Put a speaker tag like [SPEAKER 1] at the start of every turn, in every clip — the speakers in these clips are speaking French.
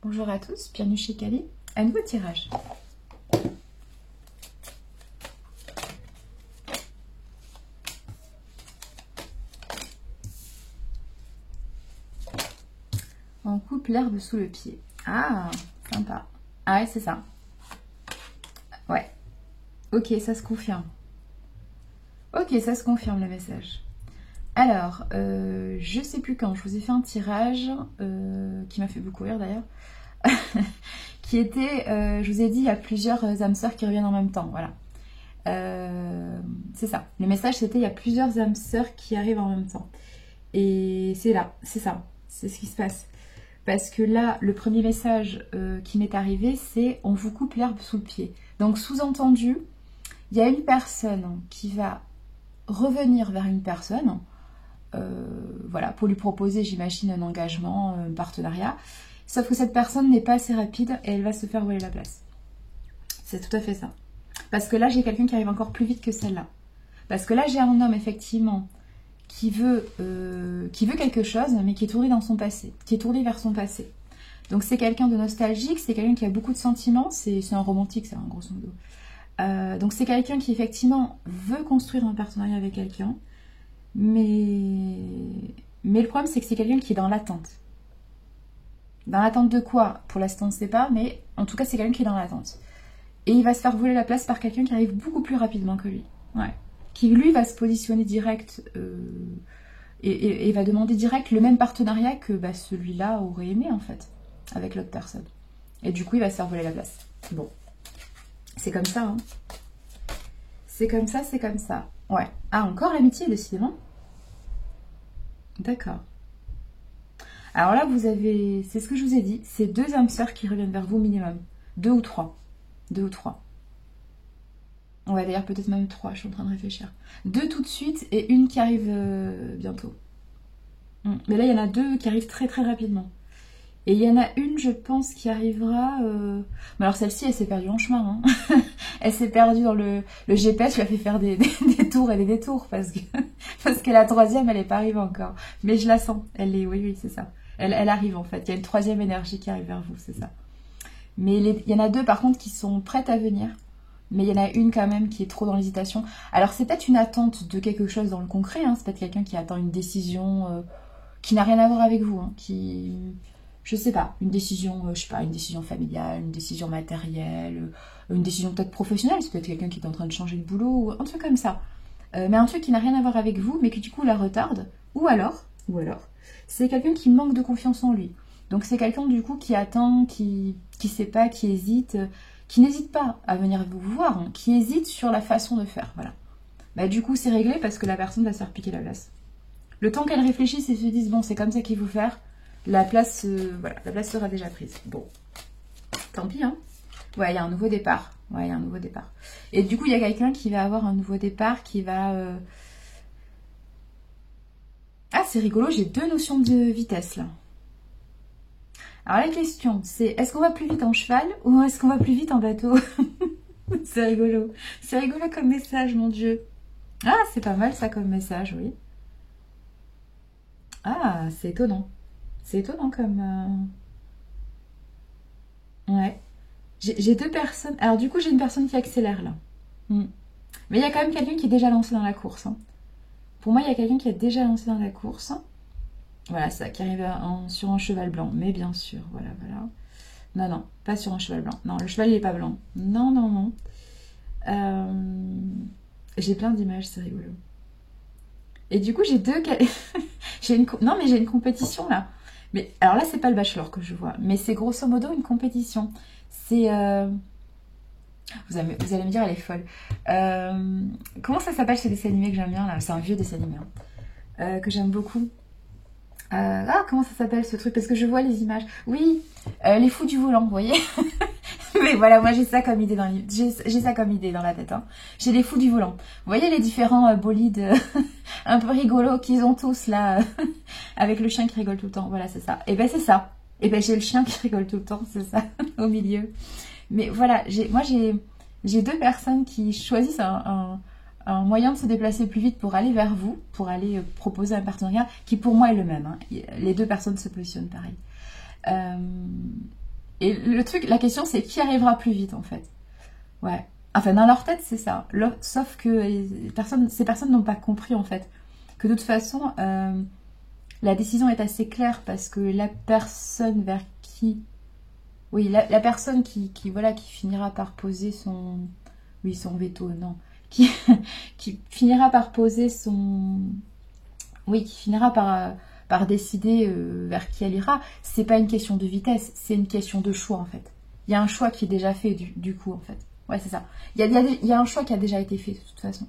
[SPEAKER 1] Bonjour à tous, bienvenue chez Kali. Un nouveau tirage. On coupe l'herbe sous le pied. Ah, sympa. Ah ouais, c'est ça. Ouais. Ok, ça se confirme. Ok, ça se confirme le message. Alors, je sais plus quand, je vous ai fait un tirage qui m'a fait beaucoup rire d'ailleurs. Qui était, je vous ai dit, il y a plusieurs âmes sœurs qui reviennent en même temps, voilà. C'est ça. Le message c'était il y a plusieurs âmes sœurs qui arrivent en même temps. Et c'est là, c'est ça, c'est ce qui se passe. Parce que là, le premier message qui m'est arrivé, c'est on vous coupe l'herbe sous le pied. Donc sous-entendu, il y a une personne qui va revenir vers une personne, voilà, pour lui proposer, j'imagine, un engagement, un partenariat. Sauf que cette personne n'est pas assez rapide et elle va se faire voler la place. C'est tout à fait ça. Parce que là, j'ai quelqu'un qui arrive encore plus vite que celle-là. Parce que là, j'ai un homme, effectivement, qui veut quelque chose, mais qui est tourné dans son passé, qui est tourné vers son passé. Donc c'est quelqu'un de nostalgique, c'est quelqu'un qui a beaucoup de sentiments, c'est un romantique, ça, grosso modo. Donc c'est quelqu'un qui, effectivement, veut construire un partenariat avec quelqu'un, mais le problème, c'est que c'est quelqu'un qui est dans l'attente. Dans l'attente de quoi? Pour l'instant, on ne sait pas, mais en tout cas, c'est quelqu'un qui est dans l'attente. Et il va se faire voler la place par quelqu'un qui arrive beaucoup plus rapidement que lui. Ouais. Qui, lui, va se positionner direct et va demander direct le même partenariat que celui-là aurait aimé, en fait, avec l'autre personne. Et du coup, il va se faire voler la place. Bon. C'est comme ça, hein. C'est comme ça, c'est comme ça. Ouais. Ah, encore l'amitié, décidément. D'accord. Alors là, vous avez... C'est ce que je vous ai dit. C'est 2 âmes sœurs qui reviennent vers vous minimum. 2 ou 3. 2 ou 3. On va d'ailleurs peut-être même 3, je suis en train de réfléchir. 2 tout de suite et une qui arrive bientôt. Mais là, il y en a 2 qui arrivent très très rapidement. Et il y en a une, je pense, qui arrivera... Mais alors celle-ci, elle s'est perdue en chemin. Hein. Elle s'est perdue dans le GPS, lui a fait faire des tours et des détours. Parce que la troisième, elle n'est pas arrivée encore. Mais je la sens. Elle est... Oui, c'est ça. Elle arrive en fait. Il y a une troisième énergie qui arrive vers vous, c'est ça. Mais il y en a 2, par contre, qui sont prêtes à venir. Mais il y en a une quand même qui est trop dans l'hésitation. Alors c'est peut-être une attente de quelque chose dans le concret, hein. C'est peut-être quelqu'un qui attend une décision qui n'a rien à voir avec vous, hein. Qui, je sais pas, une décision, je sais pas, une décision familiale, une décision matérielle, une décision peut-être professionnelle. C'est peut-être quelqu'un qui est en train de changer de boulot, ou un truc comme ça. Mais un truc qui n'a rien à voir avec vous, mais qui du coup la retarde. Ou alors, c'est quelqu'un qui manque de confiance en lui. Donc c'est quelqu'un du coup qui attend, qui sait pas, qui hésite, qui n'hésite pas à venir vous voir, hein, qui hésite sur la façon de faire, voilà. Du coup c'est réglé parce que la personne va se faire piquer la place. Le temps qu'elle réfléchisse et se dise bon c'est comme ça qu'il faut faire, la place, voilà, la place sera déjà prise. Bon, tant pis, hein. Ouais, il y a un nouveau départ. Ouais, il y a un nouveau départ. Et du coup il y a quelqu'un qui va avoir un nouveau départ, qui va... Ah c'est rigolo, j'ai 2 notions de vitesse là. Alors la question, c'est est-ce qu'on va plus vite en cheval ou est-ce qu'on va plus vite en bateau? C'est rigolo. C'est rigolo comme message, mon Dieu. Ah, c'est pas mal ça comme message, oui. Ah, c'est étonnant. C'est étonnant comme... Ouais. J'ai 2 personnes... Alors du coup, j'ai une personne qui accélère là. Mais il y a quand même quelqu'un qui est déjà lancé dans la course. Hein. Pour moi, il y a quelqu'un qui est déjà lancé dans la course. Voilà, ça, qui arrive sur un cheval blanc. Mais bien sûr, voilà. Non, pas sur un cheval blanc. Non, le cheval, il n'est pas blanc. Non. J'ai plein d'images, c'est rigolo. Et du coup, j'ai 2... Non, mais j'ai une compétition, là. Mais alors là, c'est pas le bachelor que je vois. Mais c'est grosso modo une compétition. C'est... Vous allez me dire, elle est folle. Comment ça s'appelle ce dessin animé que j'aime bien, là? C'est un vieux dessin animé, hein, que j'aime beaucoup. Comment ça s'appelle ce truc? Parce que je vois les images. Oui, les fous du volant, vous voyez. Mais voilà, moi j'ai ça comme idée j'ai ça comme idée dans la tête. Hein. J'ai les fous du volant. Vous voyez les différents bolides un peu rigolos qu'ils ont tous là, avec le chien qui rigole tout le temps. Voilà, c'est ça. Et ben c'est ça. Et ben j'ai le chien qui rigole tout le temps, c'est ça, au milieu. Mais voilà, j'ai 2 personnes qui choisissent un moyen de se déplacer plus vite pour aller vers vous, pour aller proposer un partenariat qui pour moi est le même. Hein. Les 2 personnes se positionnent pareil. Et le truc, la question, c'est qui arrivera plus vite, en fait. Ouais. Enfin, dans leur tête, c'est ça. Sauf que ces personnes n'ont pas compris, en fait, que de toute façon, la décision est assez claire parce que la personne vers qui... Oui, la personne voilà, qui finira par poser son... Oui, son veto, non. Qui finira par poser son... Oui, qui finira par décider vers qui elle ira. C'est pas une question de vitesse, c'est une question de choix, en fait. Il y a un choix qui est déjà fait, du coup, en fait. Ouais, c'est ça. Il y a un choix qui a déjà été fait, de toute façon.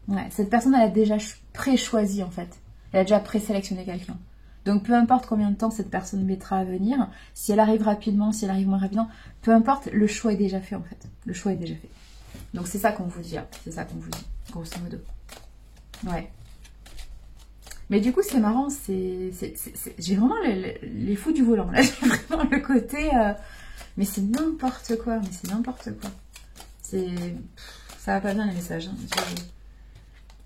[SPEAKER 1] Ouais, cette personne, elle a déjà pré-choisi, en fait. Elle a déjà présélectionné quelqu'un. Donc, peu importe combien de temps cette personne mettra à venir, si elle arrive rapidement, si elle arrive moins rapidement, peu importe, le choix est déjà fait, en fait. Le choix est déjà fait. Donc, c'est ça qu'on vous dit, hein. C'est ça qu'on vous dit, grosso modo. Ouais. Mais du coup, c'est marrant, j'ai vraiment les fous du volant, là. J'ai vraiment le côté... mais c'est n'importe quoi, mais c'est n'importe quoi. Ça va pas bien, les messages, hein.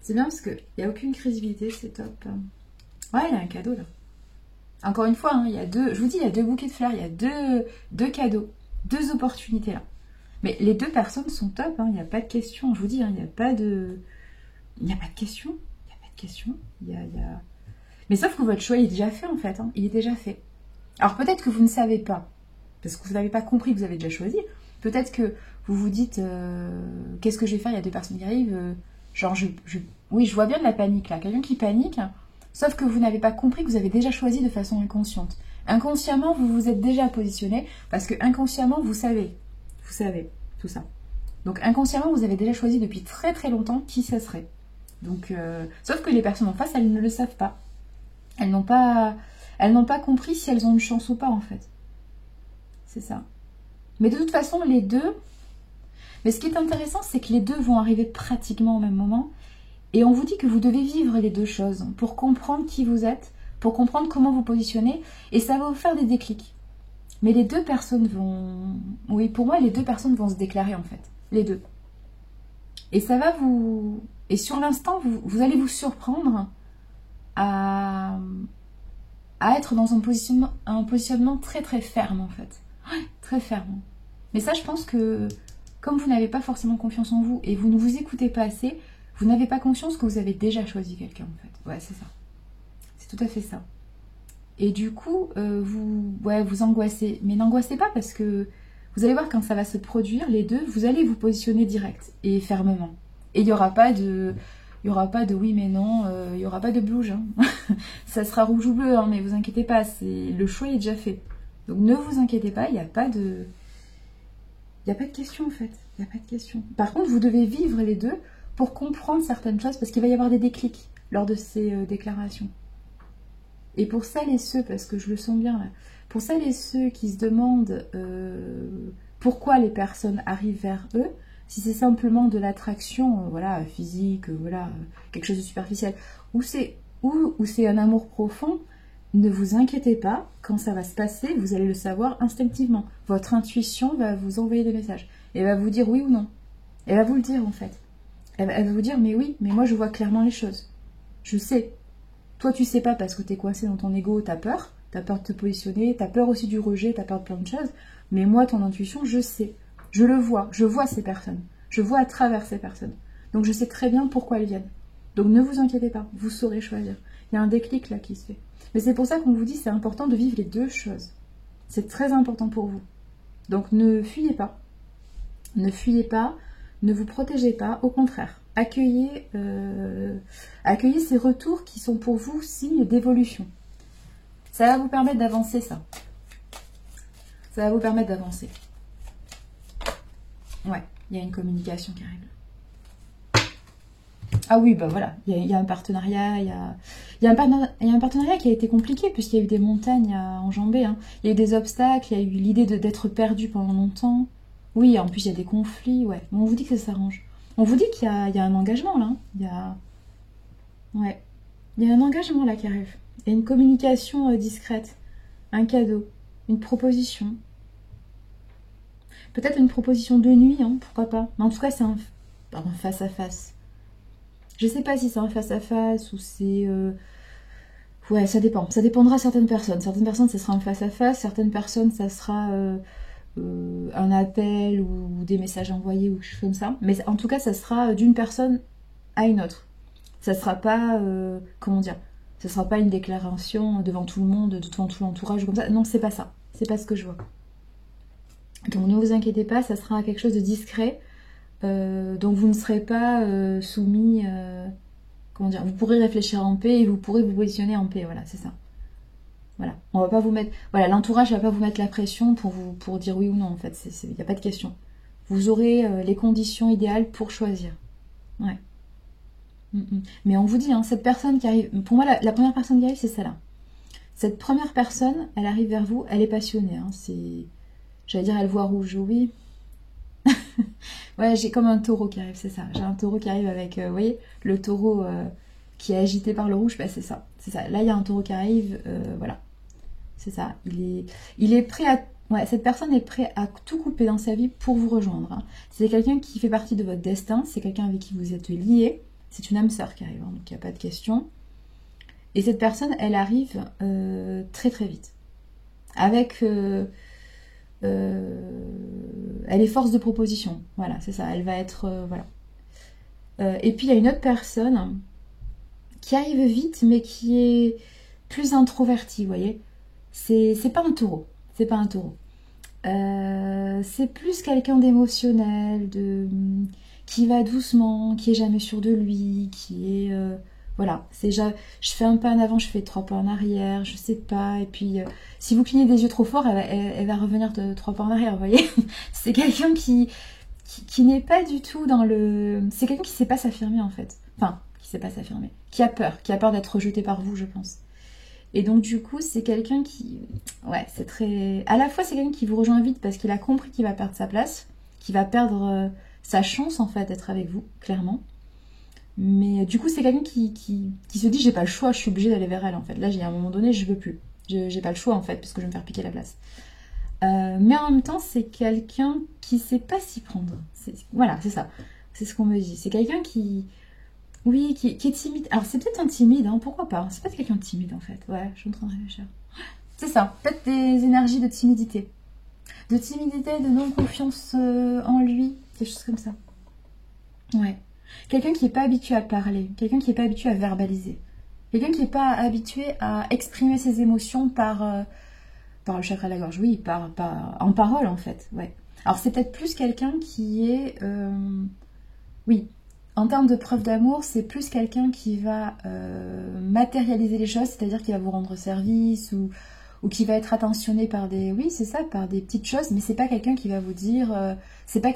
[SPEAKER 1] C'est bien parce qu'il n'y a aucune crédibilité, c'est top. Ouais, il y a un cadeau, là. Encore une fois, hein, il y a deux... Je vous dis, il y a 2 bouquets de fleurs, il y a deux cadeaux, 2 opportunités, là. Mais les 2 personnes sont top, hein, il n'y a pas de question. Je vous dis, hein, il n'y a pas de... Il n'y a pas de question. Il n'y a pas de question. Mais sauf que votre choix est déjà fait, en fait. Hein. Il est déjà fait. Alors peut-être que vous ne savez pas, parce que vous n'avez pas compris que vous avez déjà choisi. Peut-être que vous vous dites, qu'est-ce que je vais faire? Il y a 2 personnes qui arrivent. Genre, oui, je vois bien de la panique, là. Quelqu'un qui panique, sauf que vous n'avez pas compris que vous avez déjà choisi de façon inconsciente. Inconsciemment, vous vous êtes déjà positionné, parce que inconsciemment, vous savez tout ça. Donc inconsciemment, vous avez déjà choisi depuis très très longtemps qui ça serait. Donc, sauf que les personnes en face, elles ne le savent pas. Elles n'ont pas compris si elles ont une chance ou pas, en fait. C'est ça. Mais de toute façon, les 2... Mais ce qui est intéressant, c'est que les 2 vont arriver pratiquement au même moment. Et on vous dit que vous devez vivre les 2 choses pour comprendre qui vous êtes, pour comprendre comment vous positionnez. Et ça va vous faire des déclics. Mais les 2 personnes vont... Oui, pour moi, les 2 personnes vont se déclarer, en fait. Les 2. Et ça va vous... Et sur l'instant, vous allez vous surprendre à être dans un positionnement très très ferme, en fait. Ouais, très ferme. Mais ça, je pense que comme vous n'avez pas forcément confiance en vous et vous ne vous écoutez pas assez, vous n'avez pas conscience que vous avez déjà choisi quelqu'un, en fait. Ouais, c'est ça. C'est tout à fait ça. Et du coup, vous angoissez. Mais n'angoissez pas parce que vous allez voir quand ça va se produire, les 2, vous allez vous positionner direct et fermement. Et il n'y aura pas de... oui mais non, il n'y aura pas de blouge. Hein. Ça sera rouge ou bleu, hein, mais vous inquiétez pas, le choix est déjà fait. Donc ne vous inquiétez pas, il n'y a pas de... Il n'y a pas de question, en fait. Il n'y a pas de question. Par contre, vous devez vivre les 2 pour comprendre certaines choses, parce qu'il va y avoir des déclics lors de ces déclarations. Et pour celles et ceux, parce que je le sens bien là, pour celles et ceux qui se demandent pourquoi les personnes arrivent vers eux, si c'est simplement de l'attraction, voilà, physique, voilà, quelque chose de superficiel, ou c'est un amour profond, ne vous inquiétez pas, quand ça va se passer, vous allez le savoir instinctivement. Votre intuition va vous envoyer des messages. Elle va vous dire oui ou non. Elle va vous le dire, en fait. Elle va vous dire, mais oui, mais moi je vois clairement les choses. Je sais. Toi, tu sais pas parce que t'es coincé dans ton ego, t'as peur de te positionner, t'as peur aussi du rejet, t'as peur de plein de choses. Mais moi, ton intuition, je sais. Je le vois. Je vois ces personnes. Je vois à travers ces personnes. Donc, je sais très bien pourquoi elles viennent. Donc, ne vous inquiétez pas. Vous saurez choisir. Il y a un déclic là qui se fait. Mais c'est pour ça qu'on vous dit c'est important de vivre les 2 choses. C'est très important pour vous. Donc, ne fuyez pas. Ne fuyez pas. Ne vous protégez pas. Au contraire. Accueillez ces retours qui sont pour vous signes d'évolution. Ça va vous permettre d'avancer, ça. Ça va vous permettre d'avancer. Ouais, il y a une communication qui arrive. Ah oui, bah voilà, il y a un partenariat, il y a un partenariat qui a été compliqué puisqu'il y a eu des montagnes à enjamber. Hein. Il y a eu des obstacles, il y a eu l'idée d'être perdu pendant longtemps. Oui, en plus il y a des conflits, ouais. Mais on vous dit que ça s'arrange. On vous dit qu'il y a un engagement là. Ouais. Il y a un engagement là qui arrive. Il y a une communication discrète. Un cadeau. Une proposition. Peut-être une proposition de nuit, hein, pourquoi pas. Mais en tout cas, c'est un face-à-face. Je sais pas si c'est un face-à-face ou c'est... Ouais, ça dépend. Ça dépendra de certaines personnes. Certaines personnes, ça sera un face-à-face. Certaines personnes, ça sera un appel ou des messages envoyés ou quelque chose comme ça. Mais en tout cas, ça sera d'une personne à une autre. Ça sera pas, comment dire, ça sera pas une déclaration devant tout le monde, devant tout l'entourage comme ça. Non, c'est pas ça. C'est pas ce que je vois. Donc ne vous inquiétez pas, ça sera quelque chose de discret. Donc vous ne serez pas soumis... comment dire, vous pourrez réfléchir en paix et vous pourrez vous positionner en paix, voilà, c'est ça. Voilà, on va pas vous mettre... Voilà, l'entourage va pas vous mettre la pression pour dire oui ou non, en fait, il n'y a pas de question. Vous aurez les conditions idéales pour choisir. Ouais. Mais on vous dit, hein, cette personne qui arrive... Pour moi, la première personne qui arrive, c'est celle-là. Cette première personne, elle arrive vers vous, elle est passionnée, hein, c'est... J'allais dire, elle voit rouge, oui. Ouais, j'ai comme un taureau qui arrive, c'est ça. J'ai un taureau qui arrive avec, vous voyez, le taureau qui est agité par le rouge, bah c'est ça. C'est ça. Là, il y a un taureau qui arrive, voilà. C'est ça. Il est prêt à... Ouais, cette personne est prête à tout couper dans sa vie pour vous rejoindre. Hein. C'est quelqu'un qui fait partie de votre destin, c'est quelqu'un avec qui vous êtes liés. C'est une âme sœur qui arrive, hein, donc il n'y a pas de question. Et cette personne, elle arrive très très vite. Avec... elle est force de proposition, voilà, c'est ça, elle va être, voilà. Et puis il y a une autre personne qui arrive vite, mais qui est plus introvertie, vous voyez. C'est pas un taureau, c'est pas un taureau. C'est plus quelqu'un d'émotionnel, qui va doucement, qui est jamais sûr de lui, qui est... voilà, je fais un pas en avant, je fais 3 pas en arrière, je sais pas, et puis si vous clignez des yeux trop fort, elle va revenir de 3 pas en arrière, vous voyez. C'est quelqu'un qui n'est pas du tout dans le... C'est quelqu'un qui sait pas s'affirmer en fait. Enfin, qui sait pas s'affirmer. Qui a peur d'être rejeté par vous, je pense. Et donc du coup, c'est quelqu'un qui... Ouais, c'est très... À la fois, c'est quelqu'un qui vous rejoint vite parce qu'il a compris qu'il va perdre sa place, qu'il va perdre sa chance en fait d'être avec vous, clairement. Mais du coup, c'est quelqu'un qui se dit, j'ai pas le choix, je suis obligée d'aller vers elle en fait. Là, à un moment donné, je veux plus. J'ai pas le choix en fait, parce que je vais me faire piquer la place. Mais en même temps, c'est quelqu'un qui sait pas s'y prendre. Voilà, c'est ça. C'est ce qu'on me dit. C'est quelqu'un qui... Oui, qui est timide. Alors, c'est peut-être un timide, hein, pourquoi pas. C'est peut-être quelqu'un de timide en fait. Ouais, je suis en train de réfléchir. C'est ça, peut-être des énergies de timidité. De timidité, de non-confiance en lui, des choses comme ça. Ouais. Quelqu'un qui n'est pas habitué à parler, quelqu'un qui n'est pas habitué à verbaliser, quelqu'un qui n'est pas habitué à exprimer ses émotions par le chakra de la gorge, oui, en parole en fait, ouais. Alors c'est peut-être plus quelqu'un qui est, oui, en termes de preuve d'amour, c'est plus quelqu'un qui va matérialiser les choses, c'est-à-dire qui va vous rendre service ou qui va être attentionné par des, oui c'est ça, par des petites choses, mais c'est pas quelqu'un qui va vous dire, c'est pas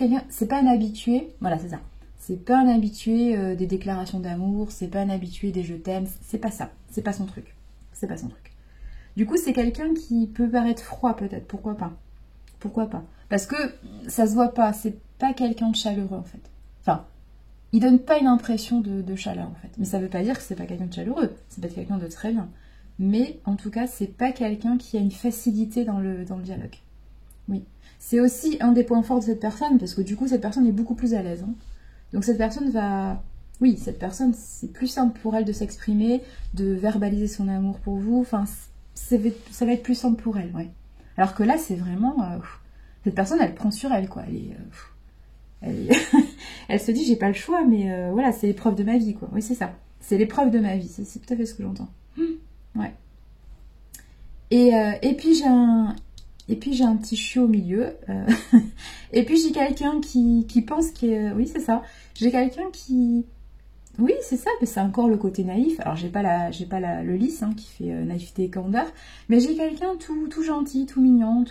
[SPEAKER 1] un habitué, voilà c'est ça. C'est pas un habitué des déclarations d'amour, c'est pas un habitué des je t'aime, c'est pas ça, c'est pas son truc. C'est pas son truc. Du coup, c'est quelqu'un qui peut paraître froid peut-être, pourquoi pas. Pourquoi pas. Parce que ça se voit pas, c'est pas quelqu'un de chaleureux en fait. Enfin, il donne pas une impression de chaleur en fait. Mais ça veut pas dire que c'est pas quelqu'un de chaleureux, c'est peut-être quelqu'un de très bien. Mais en tout cas, c'est pas quelqu'un qui a une facilité dans le dialogue. Oui. C'est aussi un des points forts de cette personne, parce que du coup, cette personne est beaucoup plus à l'aise. Hein. Donc cette personne va... Oui, cette personne, c'est plus simple pour elle de s'exprimer, de verbaliser son amour pour vous. Enfin, ça va être plus simple pour elle, ouais. Alors que là, c'est vraiment... cette personne, elle prend sur elle, quoi. Elle se dit, j'ai pas le choix, mais voilà, c'est l'épreuve de ma vie, quoi. Oui, c'est ça. C'est l'épreuve de ma vie. C'est tout à fait ce que j'entends. Ouais. Et puis, j'ai un petit chiot au milieu. Et puis j'ai quelqu'un qui pense que... Oui, c'est ça. J'ai quelqu'un qui... Oui, c'est ça, mais c'est encore le côté naïf. Alors, j'ai pas le lys hein, qui fait naïveté et candeur, mais j'ai quelqu'un tout gentil, tout mignon,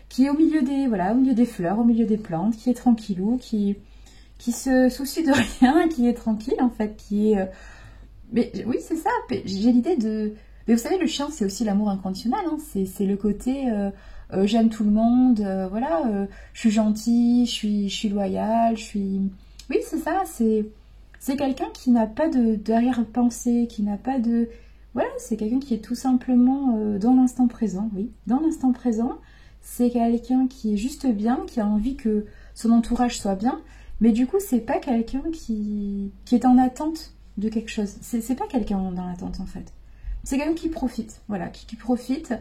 [SPEAKER 1] qui est au milieu des fleurs, au milieu des plantes, qui est tranquillou, qui se soucie de rien, qui est tranquille, en fait, qui est... Mais oui, c'est ça. J'ai l'idée de... Mais vous savez, le chien, c'est aussi l'amour inconditionnel. Hein. C'est le côté... j'aime tout le monde, voilà, je suis gentille, je suis loyale, je suis... Oui, c'est ça, c'est quelqu'un qui n'a pas d'arrière-pensée, qui n'a pas de... Voilà, c'est quelqu'un qui est tout simplement dans l'instant présent, oui. Dans l'instant présent, c'est quelqu'un qui est juste bien, qui a envie que son entourage soit bien, mais du coup, c'est pas quelqu'un qui est en attente de quelque chose. C'est pas quelqu'un dans l'attente, en fait. C'est quelqu'un qui profite, voilà, qui profite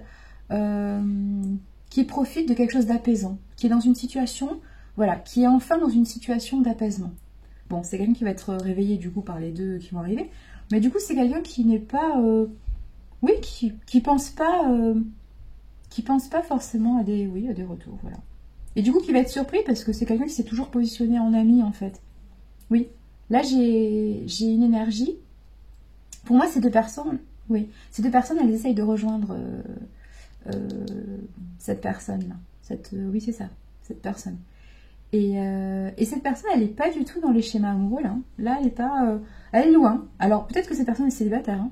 [SPEAKER 1] de quelque chose d'apaisant, qui est dans une situation, voilà, qui est enfin dans une situation d'apaisement. Bon, c'est quelqu'un qui va être réveillé du coup par les deux qui vont arriver, mais du coup c'est quelqu'un qui n'est pas, oui, qui pense pas forcément à des, oui, à des retours, voilà. Et du coup qui va être surpris parce que c'est quelqu'un qui s'est toujours positionné en ami en fait. Oui, là j'ai une énergie. Pour moi ces deux personnes, oui, ces deux personnes elles essayent de rejoindre cette personne-là. Oui c'est ça, cette personne. Et cette personne, elle n'est pas du tout dans les schémas amoureux, là. Là, elle est pas... elle est loin. Alors, peut-être que cette personne est célibataire. Hein.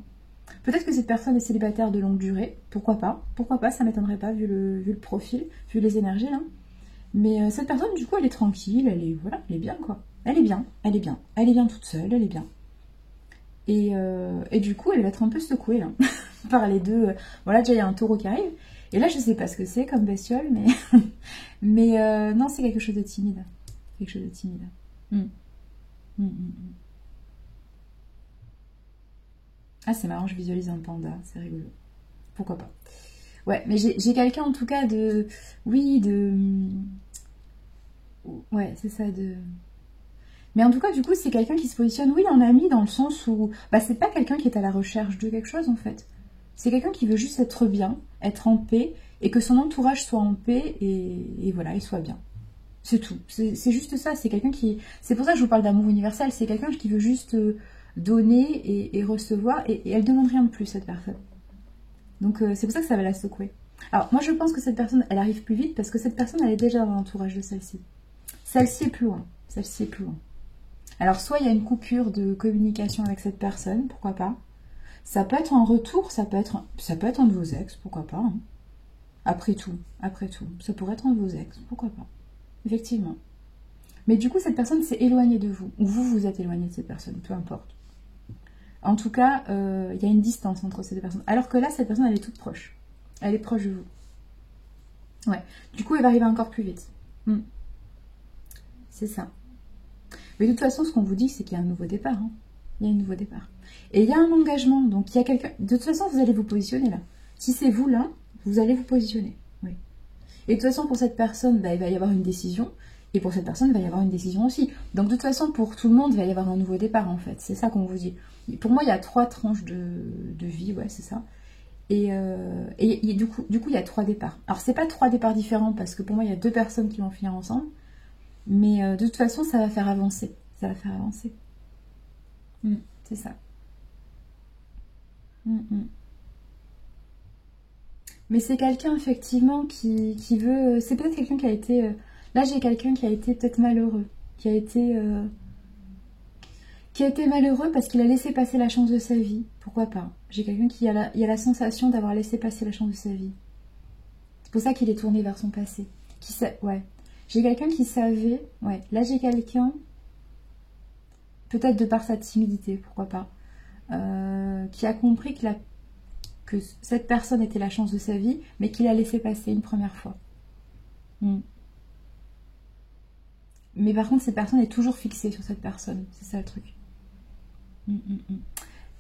[SPEAKER 1] Peut-être que cette personne est célibataire de longue durée. Pourquoi pas? Pourquoi pas? Ça m'étonnerait pas, vu le profil, vu les énergies, là. Mais cette personne, du coup, elle est tranquille. Elle est, voilà, elle est bien, quoi. Elle est bien, elle est bien. Elle est bien toute seule, elle est bien. Et du coup, elle va être un peu secouée, là. Par les deux... voilà, déjà, il y a un taureau qui arrive. Et là, je sais pas ce que c'est comme bestiole, mais... mais non, c'est quelque chose de timide. Quelque chose de timide. Mm. Ah, c'est marrant, je visualise un panda, c'est rigolo. Pourquoi pas. Ouais, mais j'ai quelqu'un en tout cas de... Oui, de... Ouais, c'est ça, de... Mais en tout cas, du coup, c'est quelqu'un qui se positionne, oui, en ami, dans le sens où... Bah, c'est pas quelqu'un qui est à la recherche de quelque chose, en fait. C'est quelqu'un qui veut juste être bien, être en paix, et que son entourage soit en paix, et voilà, il soit bien. C'est tout. C'est juste ça. C'est quelqu'un qui... C'est pour ça que je vous parle d'amour universel. C'est quelqu'un qui veut juste donner et recevoir, et elle demande rien de plus, cette personne. Donc, c'est pour ça que ça va la secouer. Alors, moi, je pense que cette personne, elle arrive plus vite, parce que cette personne, elle est déjà dans l'entourage de celle-ci. Celle-ci est plus loin. Celle-ci est plus loin. Alors, soit il y a une coupure de communication avec cette personne, pourquoi pas. Ça peut être un retour, ça peut être un de vos ex, pourquoi pas. Hein. Après tout, ça pourrait être un de vos ex, pourquoi pas. Effectivement. Mais du coup, cette personne s'est éloignée de vous, ou vous vous êtes éloigné de cette personne, peu importe. En tout cas, il y a une distance entre ces deux personnes. Alors que là, cette personne, elle est toute proche. Elle est proche de vous. Ouais. Du coup, elle va arriver encore plus vite. C'est ça. Mais de toute façon, ce qu'on vous dit, c'est qu'il y a un nouveau départ. Hein. Il y a un nouveau départ. Et il y a un engagement. Donc, il y a quelqu'un... De toute façon, vous allez vous positionner là. Si c'est vous là, vous allez vous positionner. Oui. Et de toute façon, pour cette personne, bah, il va y avoir une décision. Et pour cette personne, il va y avoir une décision aussi. Donc, de toute façon, pour tout le monde, il va y avoir un nouveau départ, en fait. C'est ça qu'on vous dit. Pour moi, il y a 3 tranches de vie, ouais, c'est ça. Et du coup, il y a 3 départs. Alors, c'est pas 3 départs différents, parce que pour moi, il y a 2 personnes qui vont finir ensemble. Mais de toute façon, ça va faire avancer. Ça va faire avancer. C'est ça. Mais c'est quelqu'un, effectivement, qui veut... C'est peut-être quelqu'un qui a été... Là, j'ai quelqu'un qui a été peut-être malheureux. Qui a été malheureux parce qu'il a laissé passer la chance de sa vie. Pourquoi pas? J'ai quelqu'un qui a la sensation d'avoir laissé passer la chance de sa vie. C'est pour ça qu'il est tourné vers son passé. Ouais. J'ai quelqu'un qui savait... Ouais. Là, j'ai quelqu'un... Peut-être de par sa timidité, pourquoi pas. Qui a compris que cette personne était la chance de sa vie, mais qu'il a laissé passer une première fois. Mais par contre, cette personne est toujours fixée sur cette personne. C'est ça le truc.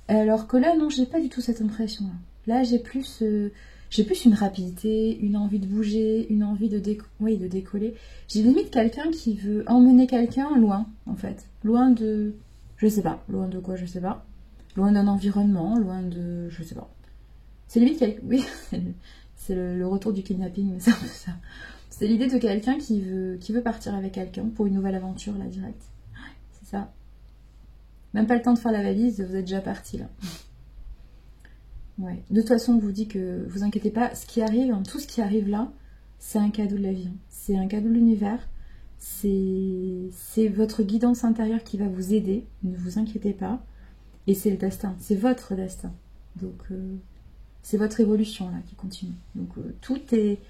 [SPEAKER 1] Alors que là, non, j'ai pas du tout cette impression-là. Là, j'ai plus une rapidité, une envie de bouger, une envie de décoller. J'ai limite quelqu'un qui veut emmener quelqu'un loin, en fait. Loin de... Je sais pas. Loin de quoi, je sais pas. Loin d'un environnement, loin de... Je sais pas. C'est limite quelqu'un... Oui, c'est le retour du kidnapping, mais c'est un peu ça. C'est l'idée de quelqu'un qui veut partir avec quelqu'un pour une nouvelle aventure, là, direct. C'est ça. Même pas le temps de faire la valise, vous êtes déjà parti, là. Ouais. De toute façon, on vous dit que vous inquiétez pas, ce qui arrive, hein, tout ce qui arrive là, c'est un cadeau de la vie. Hein. C'est un cadeau de l'univers. C'est votre guidance intérieure qui va vous aider. Ne vous inquiétez pas. Et c'est le destin. C'est votre destin. Donc, c'est votre évolution là qui continue. Donc, tout est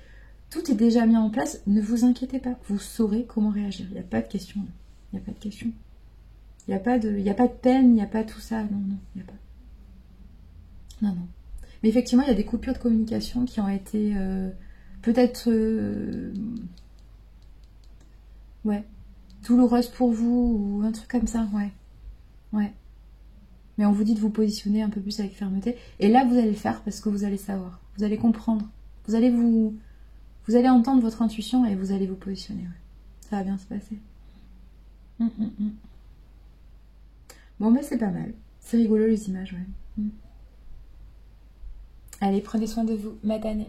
[SPEAKER 1] déjà mis en place. Ne vous inquiétez pas. Vous saurez comment réagir. Il n'y a pas de question. Là. Il n'y a pas de question. Il n'y a pas de peine. Il n'y a pas tout ça. Non, non. Il n'y a pas. Non, non. Mais effectivement, il y a des coupures de communication qui ont été peut-être ouais, douloureuses pour vous ou un truc comme ça, ouais. Ouais. Mais on vous dit de vous positionner un peu plus avec fermeté. Et là, vous allez le faire parce que vous allez savoir. Vous allez comprendre. Vous allez entendre votre intuition et vous allez vous positionner. Ouais. Ça va bien se passer. Bon, mais c'est pas mal. C'est rigolo les images, ouais. Allez, prenez soin de vous. Matane.